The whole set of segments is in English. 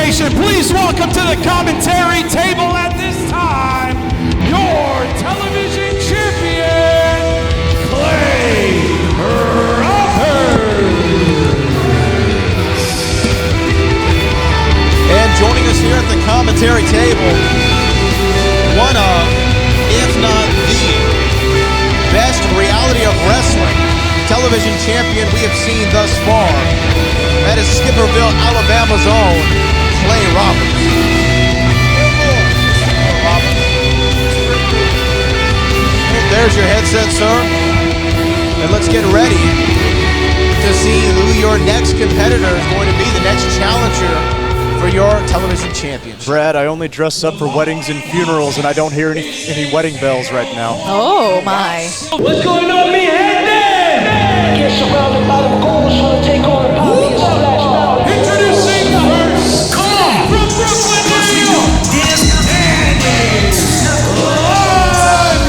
Nation, please welcome to the commentary table at this time, your television champion, Clay Roberts. And joining us here at the commentary table, one of, if not the best reality of wrestling television champion we have seen thus far. That is Skipperville, Alabama's own Clay Roberts. There's your headset, sir. And let's get ready to see who your next competitor is going to be, the next challenger for your television championship. Brad, I only dress up for weddings and funerals, and I don't hear any wedding bells right now. Oh my. What's going on, me head there? Get surrounded by the goals trying to take on the power and splash now. Introducing first, from Brooklyn, New York, it's Danny Limelight.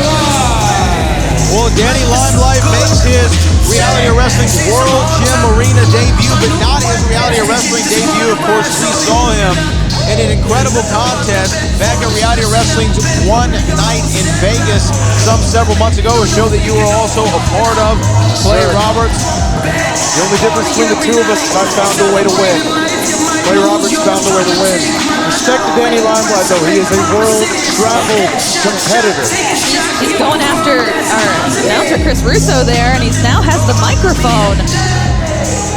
Well, Danny Limelight makes his Reality of Wrestling's World Gym Arena debut, but not his Reality of Wrestling debut. Of course, we saw him in an incredible contest back at Reality of Wrestling's One Night in Vegas several months ago, a show that you were also a part of, Clay Roberts. The only difference between the two of us is I found a way to win. Clay Roberts found a way to win. Respect to Danny Limelight, though. He is a world travel competitor. He's going after our announcer Chris Russo there, and he now has the microphone.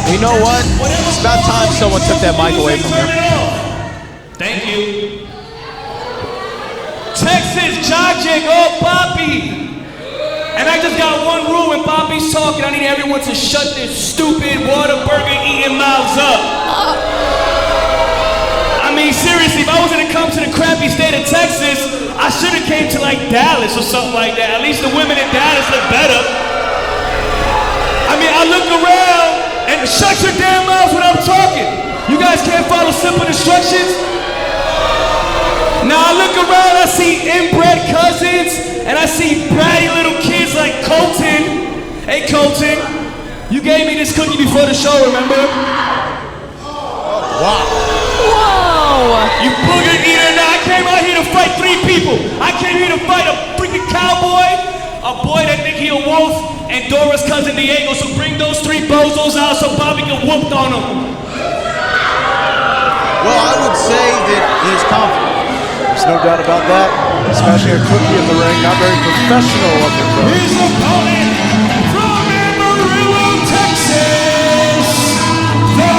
You know what? It's about time someone took that mic away from him. Thank you. Texas Judging, oh Bobby. And I just got one rule when Bobby's talking. I need everyone to shut their stupid Whataburger eating mouths up. I mean, seriously, if I was gonna come to the crappy state of Texas, I should have came to like Dallas or something like that. At least the women in Dallas look better. I mean, I look around and shut your damn mouths when I'm talking. You guys can't follow simple instructions? Now I look around, I see inbred cousins, and I see bratty little kids like Colton. Hey Colton, you gave me this cookie before the show, remember? Wow. Whoa! You booger eater, now I came out here to fight 3 people. I came here to fight a freaking cowboy, a boy that think he a wolf, and Dora's cousin Diego, so bring those 3 bozos out so Bobby can whoop on them. Well, I would say that he's confident. There's no doubt about that. Smashing a cookie in the ring, not very professional of him, though. His opponent from Amarillo, Texas, the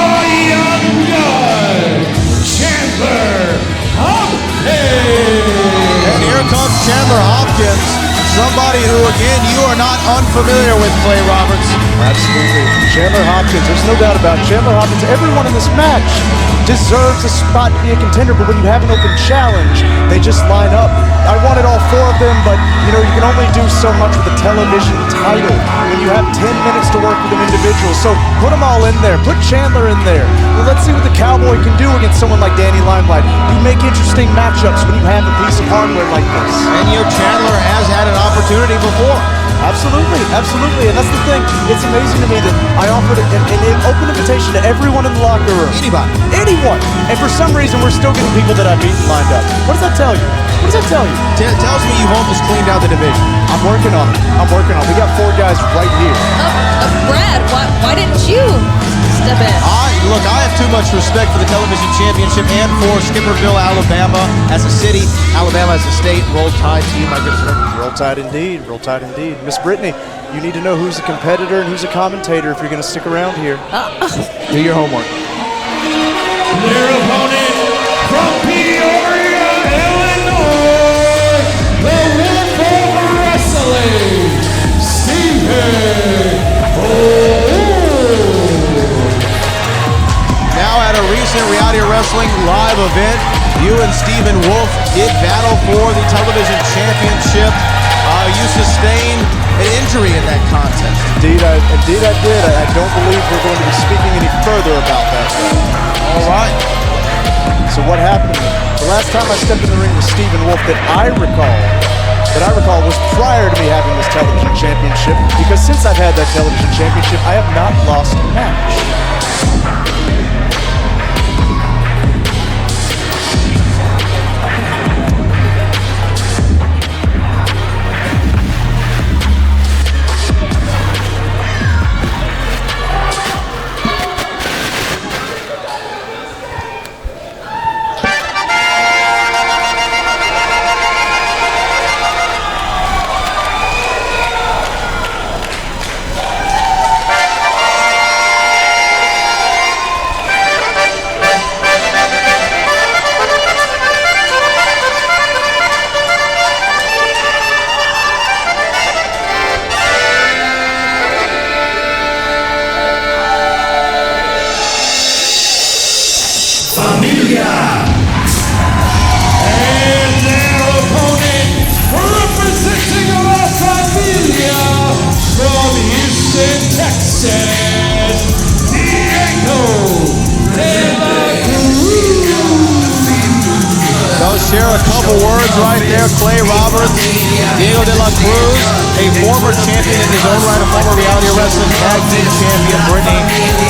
young gun, Chandler Hopkins. And here comes Chandler Hopkins, somebody who, again, you are not unfamiliar with, Clay Roberts. Absolutely. Chandler Hopkins, there's no doubt about it. Chandler Hopkins, everyone in this match deserves a spot to be a contender, but when you have an open challenge, they just line up. I wanted all 4 of them, but you know, you can only do so much with a television title when you have 10 minutes to work with them individuals. So put them all in there. Put Chandler in there. Well, let's see what the Cowboy can do against someone like Danny Limelight. You make interesting matchups when you have a piece of hardware like this. And you know, Chandler has had an opportunity before. Absolutely, absolutely, and that's the thing. It's amazing to me that I offered an open invitation to everyone in the locker room. Anybody. Anyone. And for some reason, we're still getting people that I've beaten lined up. What does that tell you? What does that tell you? Tells me you've almost cleaned out the division. I'm working on it. I'm working on it. We got 4 guys right here. Brad, why didn't you step in? Look, I have too much respect for the television championship and for Skipperville, Alabama as a city, Alabama as a state. Roll Tide to you, my good friend. Roll Tide indeed. Roll Tide indeed. Miss Brittany, you need to know who's a competitor and who's a commentator if you're going to stick around here. Do your homework. Their opponent from Peoria, Illinois, the Wolf of Wrestling, Stephen Now at a recent Reality of Wrestling live event, you and Stephen Wolf did battle for the television championship. You sustained an injury in that contest. Indeed I did. I don't believe we're going to be speaking any further about that. All right. So what happened? The last time I stepped in the ring with Stephen Wolf that I recall was prior to me having this television championship, because since I've had that television championship, I have not lost a match. And their opponent, representing La Familia from Houston, Texas, Diego de la Cruz. They'll share a couple words right there. Clay Roberts, Diego de la Cruz, a former champion in his own right, a former reality wrestling tag team champion, Brittany,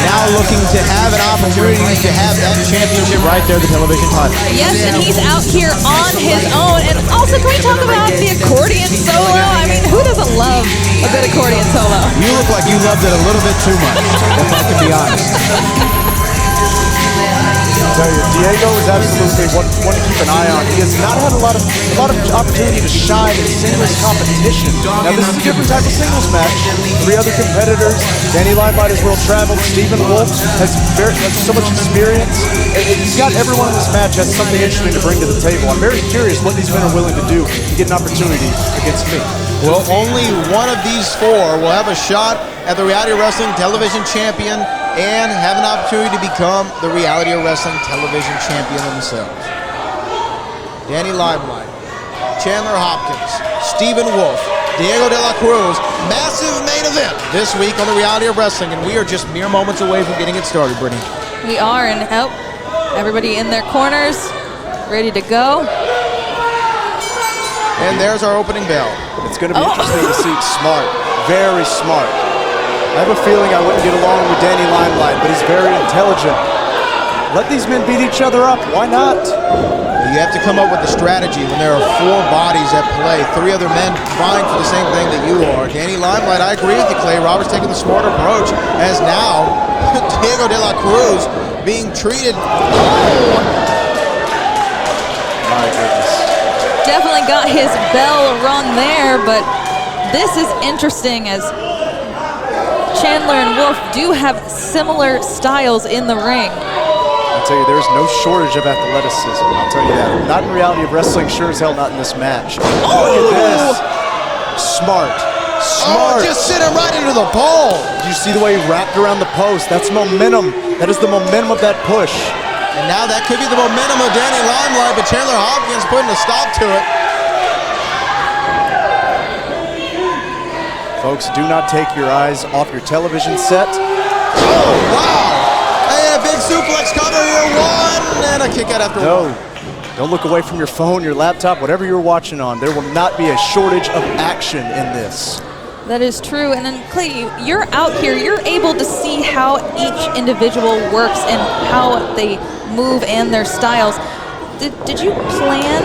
now looking to have an opportunity to have that championship right there, the television title. Yes, and he's out here on his own. And also, can we talk about the accordion solo? I mean, who doesn't love a good accordion solo? You look like you loved it a little bit too much, if I can be honest. I tell you, Diego is absolutely one to keep an eye on. He has not had a lot of opportunity to shine in singles competition. Now this is a different type of singles match. 3 other competitors. Danny Limelight is well traveled. Stephen Wolf has so much experience. He's got everyone in this match has something interesting to bring to the table. I'm very curious what these men are willing to do to get an opportunity against me. Well, only one of these 4 will have a shot at the Reality Wrestling Television Champion and have an opportunity to become the Reality Wrestling Television Champion themselves. Danny Limelight, Chandler Hopkins, Stephen Wolf, Diego de la Cruz. Massive main event this week on the Reality of Wrestling, and we are just mere moments away from getting it started, Brittany. We are, and everybody in their corners, ready to go. And there's our opening bell. It's going to be interesting to see. Smart, very smart. I have a feeling I wouldn't get along with Danny Limelight, but he's very intelligent. Let these men beat each other up. Why not? You have to come up with a strategy when there are 4 bodies at play. 3 other men vying for the same thing that you are. Danny Limelight, I agree with you, Clay Roberts taking the smart approach, as now Diego de la Cruz being treated. My goodness. Definitely got his bell rung there, but this is interesting as Chandler and Wolf do have similar styles in the ring. I'll tell you, there's no shortage of athleticism. I'll tell you that. Not in Reality of Wrestling, sure as hell not in this match. Oh! Look at this. Smart. Oh, just sent him right into the pole. Did you see the way he wrapped around the post? That's momentum. That is the momentum of that push. And now that could be the momentum of Danny Limelight, but Chandler Hopkins putting a stop to it. Folks, do not take your eyes off your television set. Oh, wow. And a big suplex cover here. 1 and a kick out after 1. No, don't look away from your phone, your laptop, whatever you're watching on. There will not be a shortage of action in this. That is true. And then, Clay, you're out here. You're able to see how each individual works and how they move and their styles. Did you plan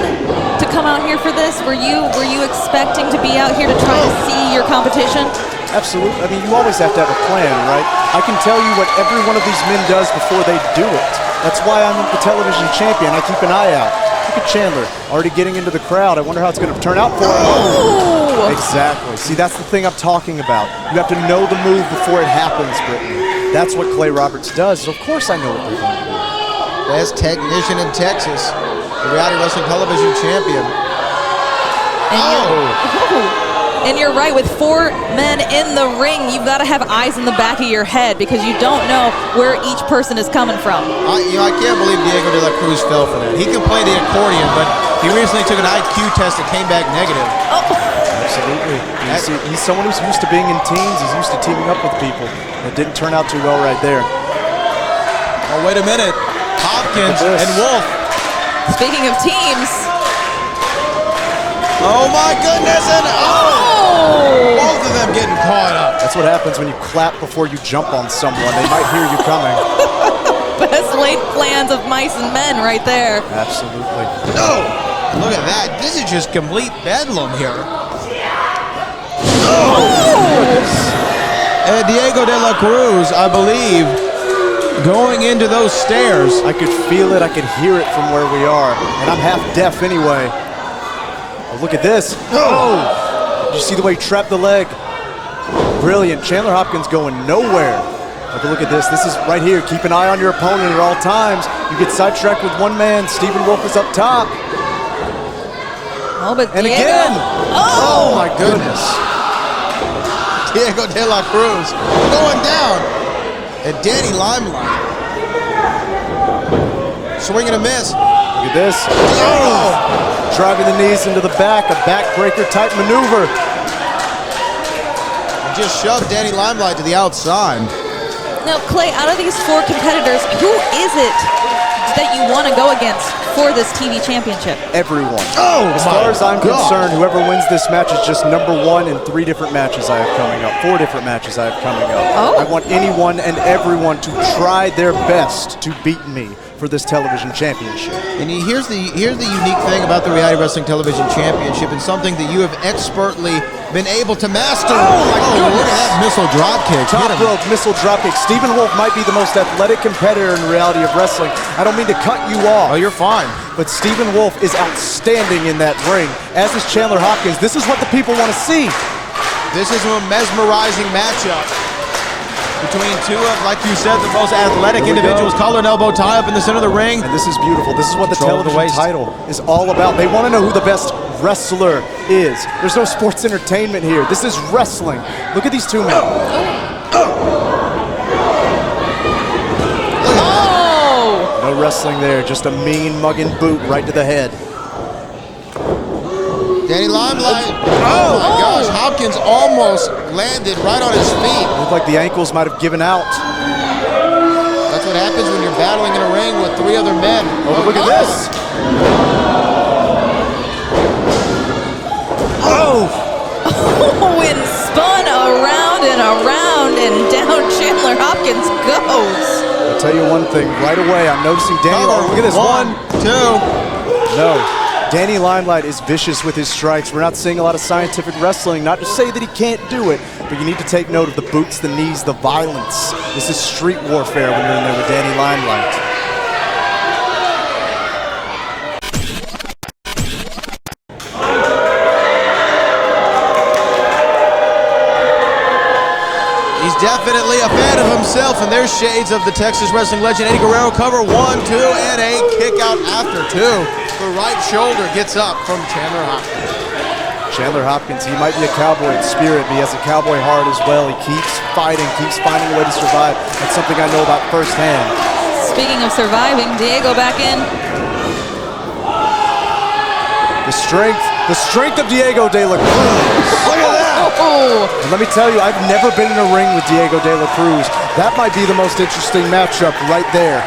to come out here for this? Were you expecting to be out here to try to see your competition? Absolutely. I mean, you always have to have a plan, right? I can tell you what every one of these men does before they do it. That's why I'm the television champion. I keep an eye out. Look at Chandler already getting into the crowd. I wonder how it's going to turn out for him. Oh! Exactly. See, that's the thing I'm talking about. You have to know the move before it happens, Brittany. That's what Clay Roberts does. So of course I know what they're going to do. Best technician in Texas, the Reality Wrestling Television Champion. And you're right, with 4 men in the ring, you've got to have eyes in the back of your head because you don't know where each person is coming from. I can't believe Diego de la Cruz fell for that. He can play the accordion, but he recently took an IQ test that came back negative. Oh. Absolutely. He's someone who's used to being in teams. He's used to teaming up with people. It didn't turn out too well right there. Oh, wait a minute. Hopkins and Wolf. Speaking of teams. Oh my goodness, and both of them getting caught up. That's what happens when you clap before you jump on someone. They might hear you coming. Best laid plans of mice and men right there. Absolutely. No, look at that. This is just complete bedlam here. And Diego de la Cruz, I believe, going into those stairs. I could feel it. I could hear it from where we are. And I'm half deaf anyway. Oh, look at this. Oh! Did you see the way he trapped the leg? Brilliant. Chandler Hopkins going nowhere. But look at this. This is right here. Keep an eye on your opponent at all times. You get sidetracked with 1 man. Stephen Wolf is up top. Oh, but And Diego. again. Oh! Oh, my goodness. Diego de la Cruz going down. And Danny Limelight swing and a miss. Look at this. Oh! Driving the knees into the back, a backbreaker type maneuver. And just shoved Danny Limelight to the outside. Now, Clay, out of these 4 competitors, who is it that you want to go against for this TV championship? Everyone. Oh, as far as I'm concerned, whoever wins this match is just number 1 in 3 different matches I have coming up. 4 different matches I have coming up. Oh. I want anyone and everyone to try their best to beat me for this television championship. And here's the unique thing about the Reality Wrestling Television Championship, and something that you have expertly been able to master. Oh my goodness. Look at that missile drop kick. Top rope missile dropkick. Stephen Wolf might be the most athletic competitor in reality of wrestling. I don't mean to cut you off. Oh, you're fine. But Stephen Wolf is outstanding in that ring, as is Chandler Hopkins. This is what the people want to see. This is a mesmerizing matchup between 2 of, like you said, the most athletic individuals. Collar and elbow tie up in the center of the ring. And this is beautiful. This is what the Control of the television waist. title is all about. They want to know who the best wrestler is. There's no sports entertainment here. This is wrestling. Look at these 2 men. Oh! No wrestling there. Just a mean mugging boot right to the head. Danny Limelight. Oh my gosh, Hopkins almost landed right on his feet. Looked like the ankles might have given out. That's what happens when you're battling in a ring with 3 other men. Oh, look at this. Oh! Oh, and spun around and around, and down Chandler Hopkins goes. I'll tell you one thing. Right away, I'm noticing Danny. Look at this. 1, 2. No. Danny Limelight is vicious with his strikes. We're not seeing a lot of scientific wrestling. Not to say that he can't do it, but you need to take note of the boots, the knees, the violence. This is street warfare when you're in there with Danny Limelight. He's definitely a fan of himself, and there's shades of the Texas wrestling legend Eddie Guerrero. Cover 1, 2, and a kick out after 2. The right shoulder gets up from Chandler Hopkins. Chandler Hopkins, he might be a cowboy in spirit, but he has a cowboy heart as well. He keeps fighting, keeps finding a way to survive. That's something I know about firsthand. Speaking of surviving, Diego back in. The strength of Diego de la Cruz. Look at that! Oh! And let me tell you, I've never been in a ring with Diego de la Cruz. That might be the most interesting matchup right there.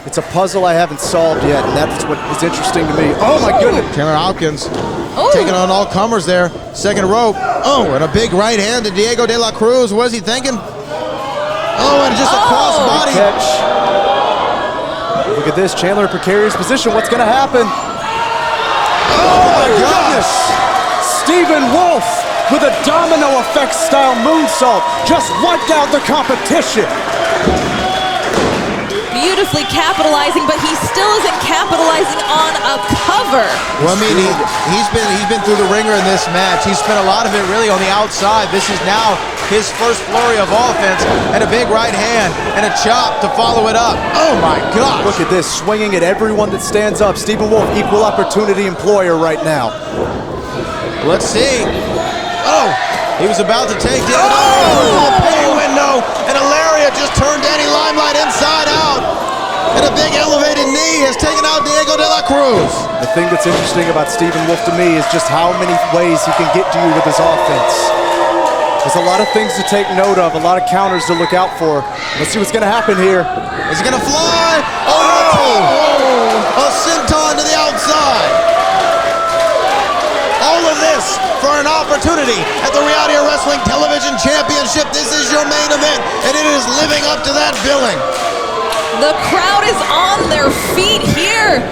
It's a puzzle I haven't solved yet, and that's what is interesting to me. Oh my goodness! Chandler Hopkins taking on all comers there. Second rope. Oh, and a big right hand to Diego de la Cruz. What is he thinking? Oh, and just a cross body. Catch. Look at this, Chandler in precarious position. What's going to happen? Oh my goodness! Stephen Wolf with a domino effect style moonsault just wiped out the competition. Beautifully capitalizing, but he still isn't capitalizing on a cover. Well, I mean, he's been through the ringer in this match. He spent a lot of it really on the outside. This is now his first flurry of offense, and a big right hand and a chop to follow it up. Oh my gosh! Look at this, swinging at everyone that stands up. Stephen Wolf, equal opportunity employer right now. Let's see. Oh, he was about to take it. Oh, pay window, and a lariat just turned Danny Limelight inside out. And a big elevated knee has taken out Diego de la Cruz. The thing that's interesting about Stephen Wolf to me is just how many ways he can get to you with his offense. There's a lot of things to take note of, a lot of counters to look out for. Let's see what's going to happen here. Is he going to fly? Oh! A senton to the outside. All of this for an opportunity at the Reality of Wrestling Television Championship. This is your main event, and it is living up to that billing. The crowd is on their feet here.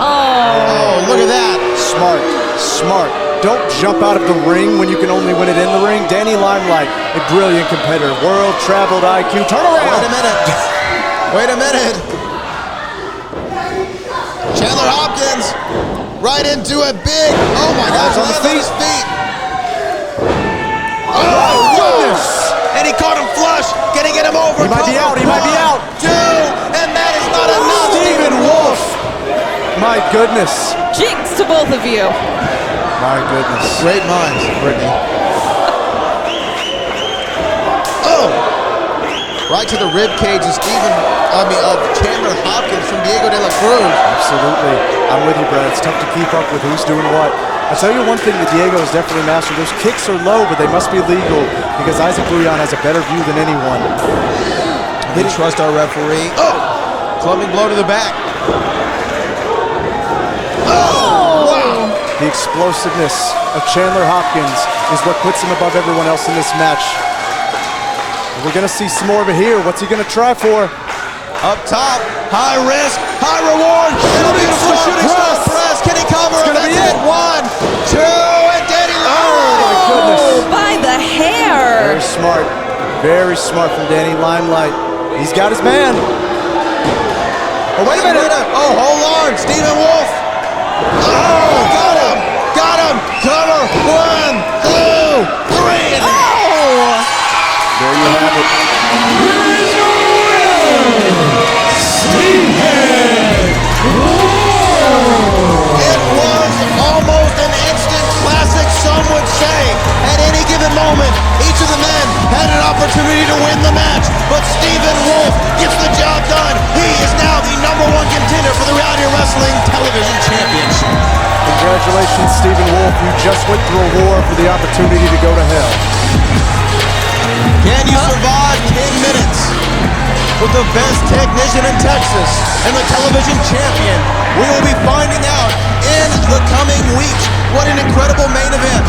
Oh, look at that. Smart. Don't jump out of the ring when you can only win it in the ring. Danny Limelight, a brilliant competitor. World-traveled IQ. Turn around. Wait a minute. Chandler Hopkins right into a big, oh my gosh, on his feet. Oh, goodness. And he caught him flush. Can he get him over? He might be out. 2, and that is not enough. Stephen Wolf. My goodness. Jinx to both of you. My goodness. Great minds, Brittany. Oh! Right to the rib cage, and Stephen. Chandler Hopkins from Diego de la Cruz. Absolutely. I'm with you, Brad. It's tough to keep up with who's doing what. I'll tell you one thing that Diego has definitely mastered. Those kicks are low, but they must be legal because Isaac Bouillon has a better view than anyone. They trust our referee. Oh! Clubbing blow to the back. Oh! Wow! The explosiveness of Chandler Hopkins is what puts him above everyone else in this match. We're going to see some more of it here. What's he going to try for? Up top, high risk, high reward. Shooting star press. Can he cover? It's gonna be it. 1, 2, and Danny Limelight. Oh, my goodness. By the hair. Very smart. Very smart from Danny Limelight. He's got his man. Oh, wait a minute. Oh, hold on. Stephen Wolf. Oh, got him. Got him. Cover. 1, 2, 3. Oh! There you have it. It was almost an instant classic, some would say. At any given moment, each of the men had an opportunity to win the match, but Stephen Wolf gets the job done. He is now the #1 contender for the Reality Wrestling Television Championship. Congratulations, Stephen Wolf. You just went through a war for the opportunity to go to hell. Can you survive 10 minutes with the best technician in Texas and the television champion? We will be finding out in the coming weeks. What an incredible main event.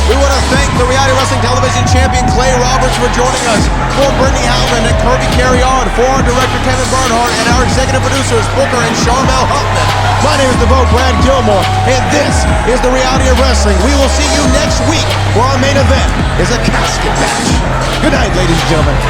We want to thank the Reality Wrestling Television Champion Clay Roberts for joining us, for Brittany Howland and Kirby Carry-On, for our director Kevin Bernhardt, and our executive producers Booker and Charmel Huffman. My name is the Vote Brad Gilmore, and this is the Reality of Wrestling. We will see you next week, where our main event is a casket match. Good night, ladies and gentlemen.